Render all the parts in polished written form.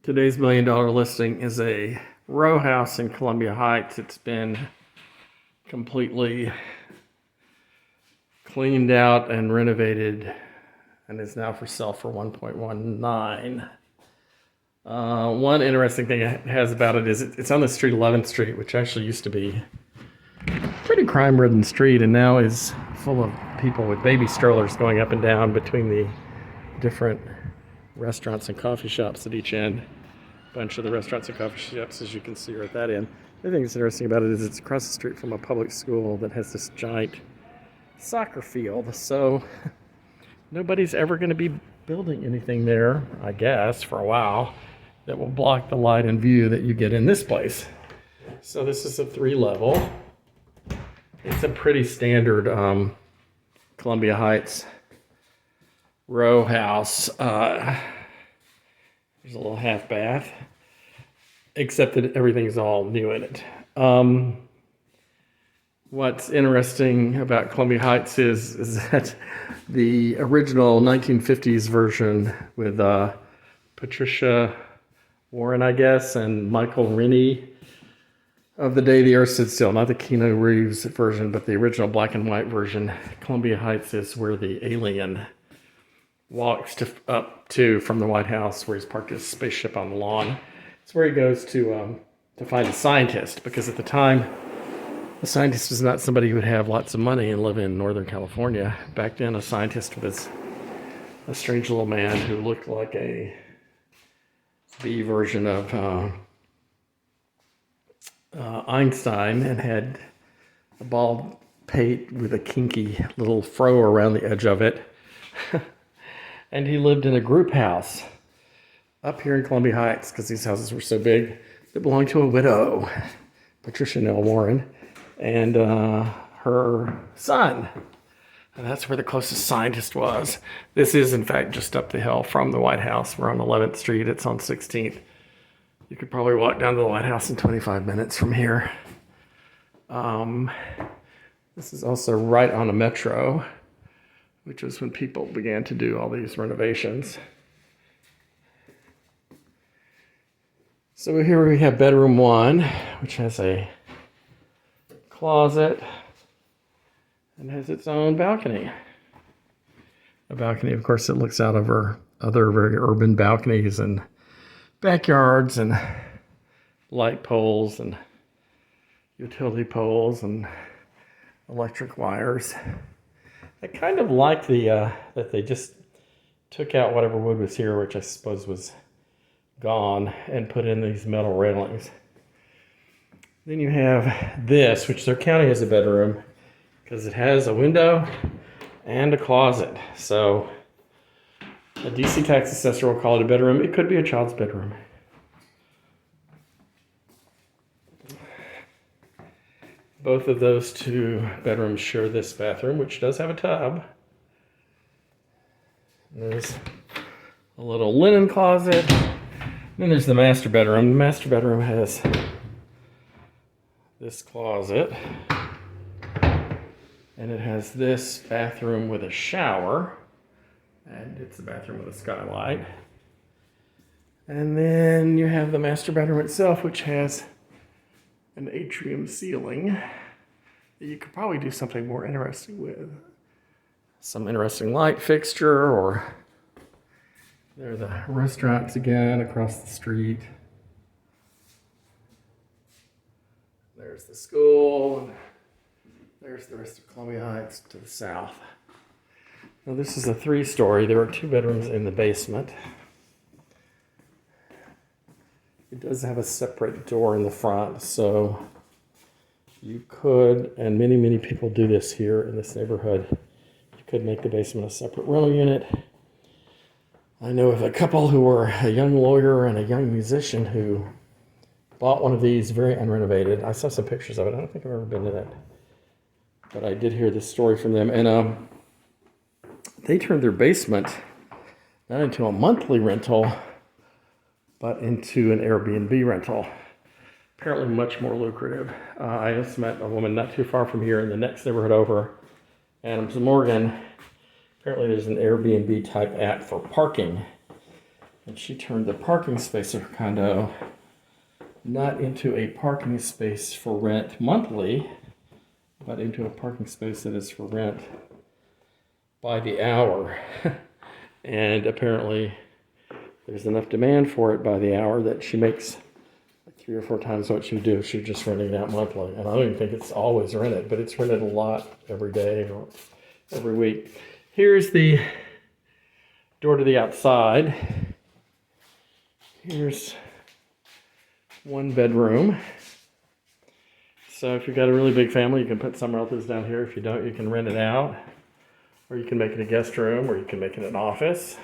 Today's $1 million listing is a row house in Columbia Heights. It's been completely cleaned out and renovated and is now for sale for $1.19. One interesting thing it has about it is it's on the street 11th Street, which actually used to be a pretty crime-ridden street and now is full of people with baby strollers going up and down between the different restaurants and coffee shops at each end. A bunch of the restaurants and coffee shops, as you can see, are at that end. The thing that's interesting about it is it's across the street from a public school that has this giant soccer field. So nobody's ever going to be building anything there, I guess, for a while, that will block the light and view that you get in this place. So this is a 3-level. It's a pretty standard Columbia Heights row house. There's a little half bath, except that everything's all new in it. What's interesting about Columbia Heights is that the original 1950s version with Patricia Warren, I guess, and Michael Rennie of The Day the Earth Stood Still, not the Keanu Reeves version, but the original black and white version. Columbia Heights is where the alien walks up to from the White House, where he's parked his spaceship on the lawn. It's where he goes to find a scientist, because at the time, a scientist was not somebody who would have lots of money and live in Northern California. Back then, a scientist was a strange little man who looked like a B version of Einstein and had a bald pate with a kinky little fro around the edge of it. And he lived in a group house up here in Columbia Heights, because these houses were so big, that belonged to a widow, Patricia Nell Warren, and her son. And that's where the closest scientist was. This is, in fact, just up the hill from the White House. We're on 11th Street. It's on 16th. You could probably walk down to the White House in 25 minutes from here. This is also right on a metro, which is when people began to do all these renovations. So here we have bedroom 1, which has a closet and has its own balcony. A balcony, of course, that looks out over other very urban balconies and backyards and light poles and utility poles and electric wires. I kind of like that they just took out whatever wood was here, which I suppose was gone, and put in these metal railings. Then you have this, which they're counting as a bedroom because it has a window and a closet. So a DC tax assessor will call it a bedroom. It could be a child's bedroom. Both of those 2 bedrooms share this bathroom, which does have a tub. There's a little linen closet. Then there's the master bedroom. The master bedroom has this closet. And it has this bathroom with a shower. And it's a bathroom with a skylight. And then you have the master bedroom itself, which has an atrium ceiling that you could probably do something more interesting with. Some interesting light fixture, or there are the restaurants again across the street. There's the school, and there's the rest of Columbia Heights to the south. Now this is a 3-story. There are 2 bedrooms in the basement. It does have a separate door in the front, so you could, and many, many people do this here in this neighborhood, you could make the basement a separate rental unit. I know of a couple who were a young lawyer and a young musician who bought one of these very unrenovated. I saw some pictures of it. I don't think I've ever been to that, but I did hear this story from them. And they turned their basement not into a monthly rental, but into an Airbnb rental. Apparently much more lucrative. I just met a woman not too far from here in the next neighborhood over, Adams Morgan. Apparently there's an Airbnb type app for parking. And she turned the parking space of her condo not into a parking space for rent monthly, but into a parking space that is for rent by the hour. And apparently there's enough demand for it by the hour that she makes like 3 or 4 times what she would do if she was just renting it out monthly. And I don't even think it's always rented, but it's rented a lot every day or every week. Here's the door to the outside. Here's 1 bedroom. So if you've got a really big family, you can put some relatives down here. If you don't, you can rent it out. Or you can make it a guest room, or you can make it an office.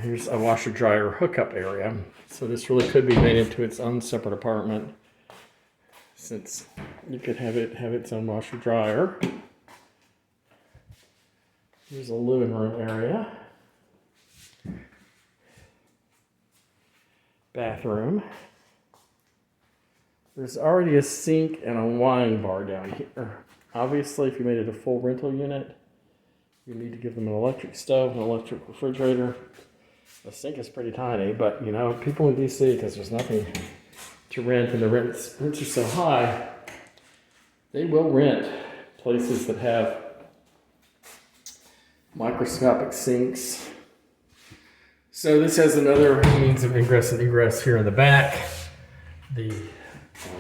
Here's a washer dryer hookup area. So this really could be made into its own separate apartment, since you could have its own washer dryer. Here's a living room area. Bathroom. There's already a sink and a wine bar down here. Obviously, if you made it a full rental unit, you need to give them an electric stove, an electric refrigerator. The sink is pretty tiny, but you know, people in DC, because there's nothing to rent and the rents are so high, they will rent places that have microscopic sinks. So this has another means of ingress and egress here in the back. The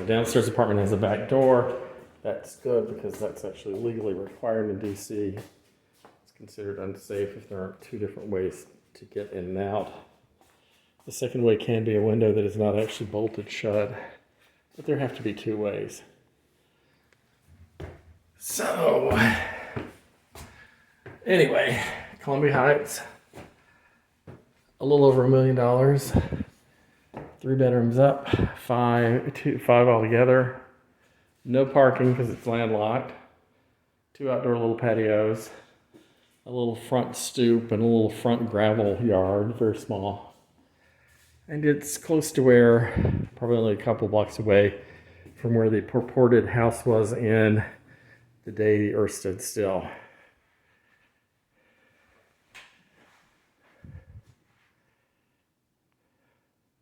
downstairs apartment has a back door. That's good because that's actually legally required in DC. It's considered unsafe if there aren't 2 different ways to get in and out. The second way can be a window that is not actually bolted shut, but there have to be 2 ways. So, anyway, Columbia Heights, a little over $1 million. 3 bedrooms up, 5 altogether. No parking because it's landlocked. 2 outdoor little patios. A little front stoop and a little front gravel yard, very small. And it's close to where, probably only a couple blocks away from where the purported house was in the day the earth stood still.